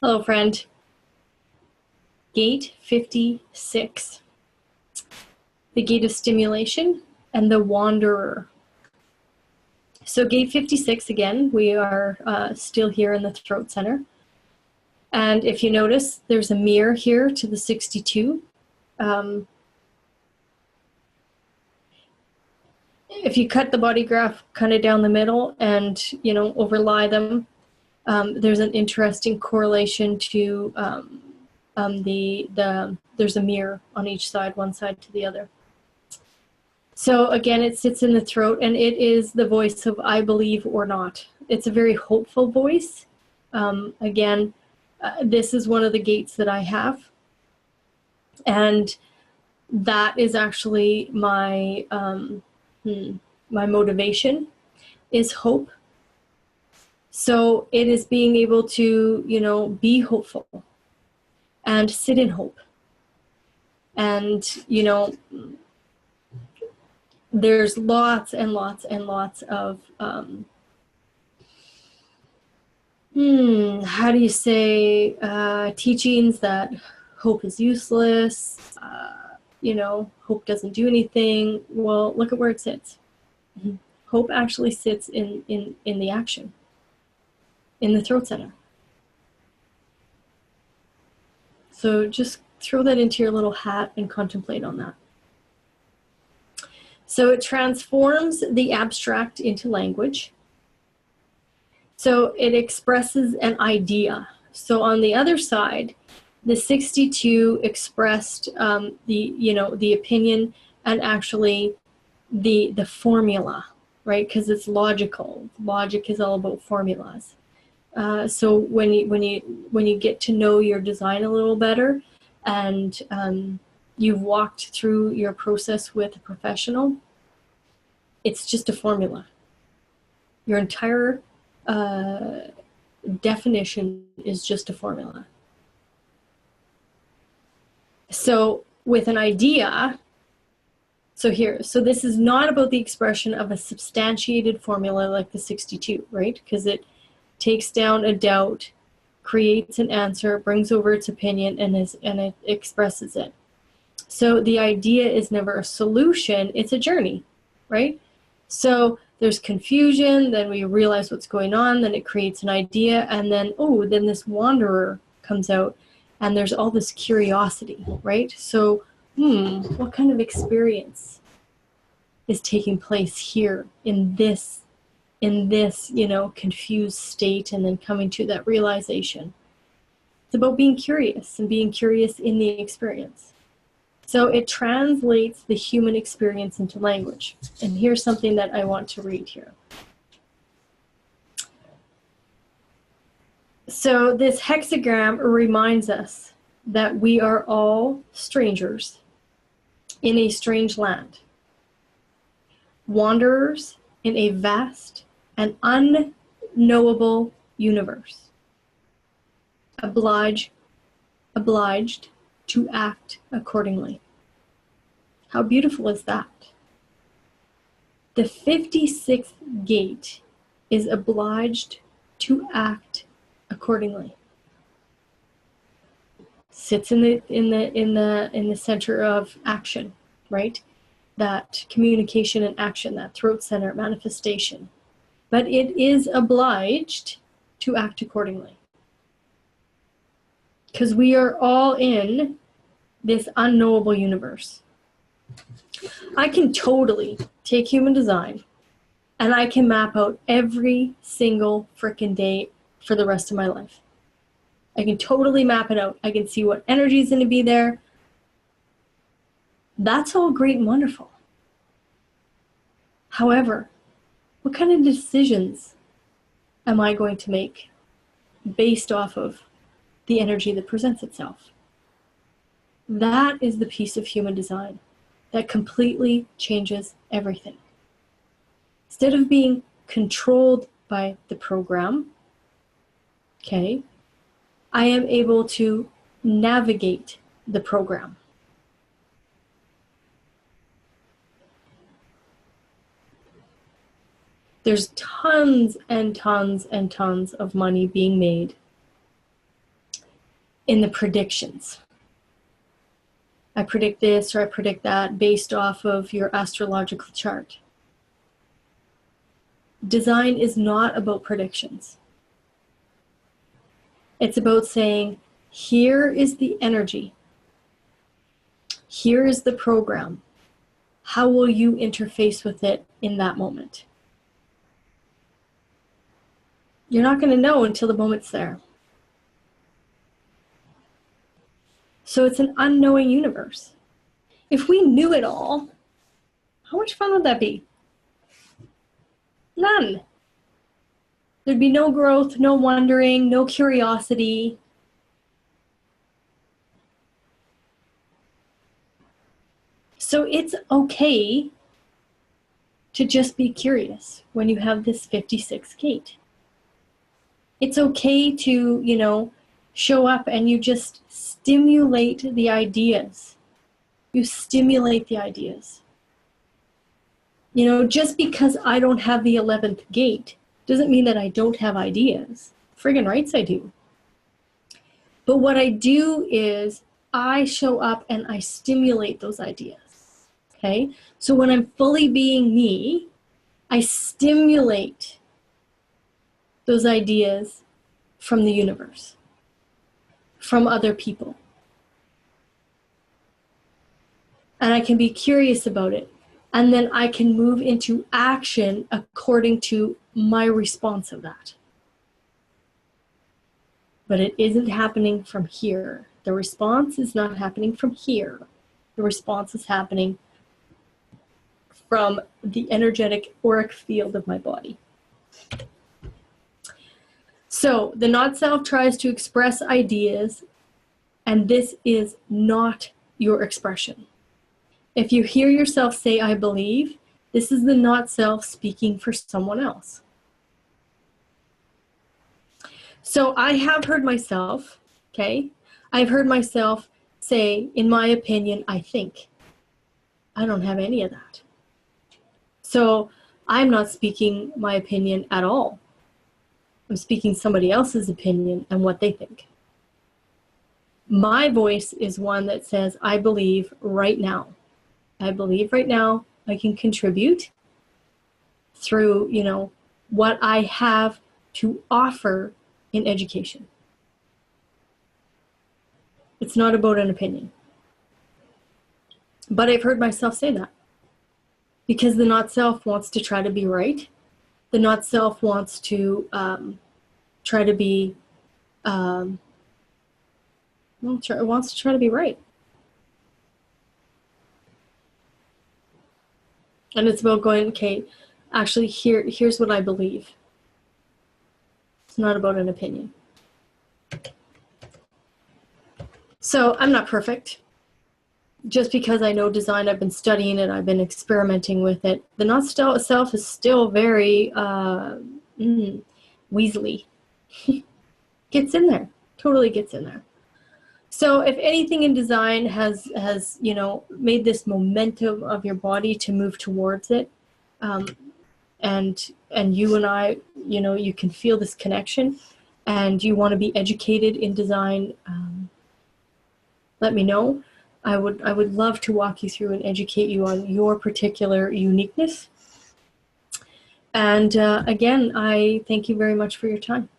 Hello, friend. Gate 56. The gate of stimulation and the wanderer. So gate 56, again, we are still here in the throat center. And if you notice, there's a mirror here to the 62. If you cut the body graph kind of down the middle and, overlie them, there's an interesting correlation to there's a mirror on each side, one side to the other. So again, it sits in the throat, and it is the voice of I believe or not. It's a very hopeful voice. This is one of the gates that I have, and that is actually my my motivation is hope. So it is being able to, be hopeful and sit in hope. And, there's lots and lots and lots of, how do you say, teachings that hope is useless, hope doesn't do anything. Well, look at where it sits. Hope actually sits in the action, in the throat center. So just throw that into your little hat and contemplate on that. So it transforms the abstract into language. So it expresses an idea. So on the other side, the 62 expressed the opinion and actually the formula, right? Because it's logical. Logic is all about formulas. So when you get to know your design a little better, and you've walked through your process with a professional, it's just a formula. Your entire definition is just a formula. So with an idea, so this is not about the expression of a substantiated formula like the 62, right? Because it takes down a doubt, creates an answer, brings over its opinion, and it expresses it. So the idea is never a solution, it's a journey, right? So there's confusion, then we realize what's going on, then it creates an idea, and then this wanderer comes out, and there's all this curiosity, right? So, what kind of experience is taking place here in this, confused state, and then coming to that realization? It's about being curious and being curious in the experience. So it translates the human experience into language. And here's something that I want to read here. So this hexagram reminds us that we are all strangers in a strange land, wanderers in a vast and unknowable universe, obliged to act accordingly. How beautiful is that? The 56th gate is obliged to act accordingly. Sits in the center of action, right? That communication and action, that throat center manifestation. But it is obliged to act accordingly. Because we are all in this unknowable universe. I can totally take human design and I can map out every single frickin' day for the rest of my life. I can totally map it out. I can see what energy is going to be there. That's all great and wonderful. However, what kind of decisions am I going to make based off of the energy that presents itself? That is the piece of human design that completely changes everything. Instead of being controlled by the program, okay, I am able to navigate the program. There's tons and tons and tons of money being made in the predictions. I predict this or I predict that based off of your astrological chart. Design is not about predictions. It's about saying, here is the energy. Here is the program. How will you interface with it in that moment? You're not going to know until the moment's there. So it's an unknowing universe. If we knew it all, how much fun would that be? None. There'd be no growth, no wondering, no curiosity. So it's okay to just be curious when you have this 56 gate. It's okay to, show up and you just stimulate the ideas. You stimulate the ideas. Just because I don't have the 11th gate doesn't mean that I don't have ideas. Friggin' rights I do. But what I do is I show up and I stimulate those ideas. Okay? So when I'm fully being me, I stimulate those ideas from the universe, from other people. And I can be curious about it. And then I can move into action according to my response of that. But it isn't happening from here. The response is not happening from here. The response is happening from the energetic auric field of my body. So the not self tries to express ideas, and this is not your expression. If you hear yourself say, I believe, this is the not self speaking for someone else. So I have heard myself, okay? I've heard myself say, in my opinion, I think. I don't have any of that. So I'm not speaking my opinion at all. I'm speaking somebody else's opinion and what they think. My voice is one that says, I believe right now. I believe right now I can contribute through, what I have to offer in education. It's not about an opinion. But I've heard myself say that. Because the not self wants to try to be right. The not self wants to try to be, wants to try to be right. And it's about going, okay, actually here's what I believe. It's not about an opinion. So I'm not perfect. Just because I know design, I've been studying it, I've been experimenting with it. The not self is still very weaselly. Gets in there, totally gets in there. So if anything in design has made this momentum of your body to move towards it, and you and I, you can feel this connection, and you want to be educated in design, let me know. I would love to walk you through and educate you on your particular uniqueness. And again, I thank you very much for your time.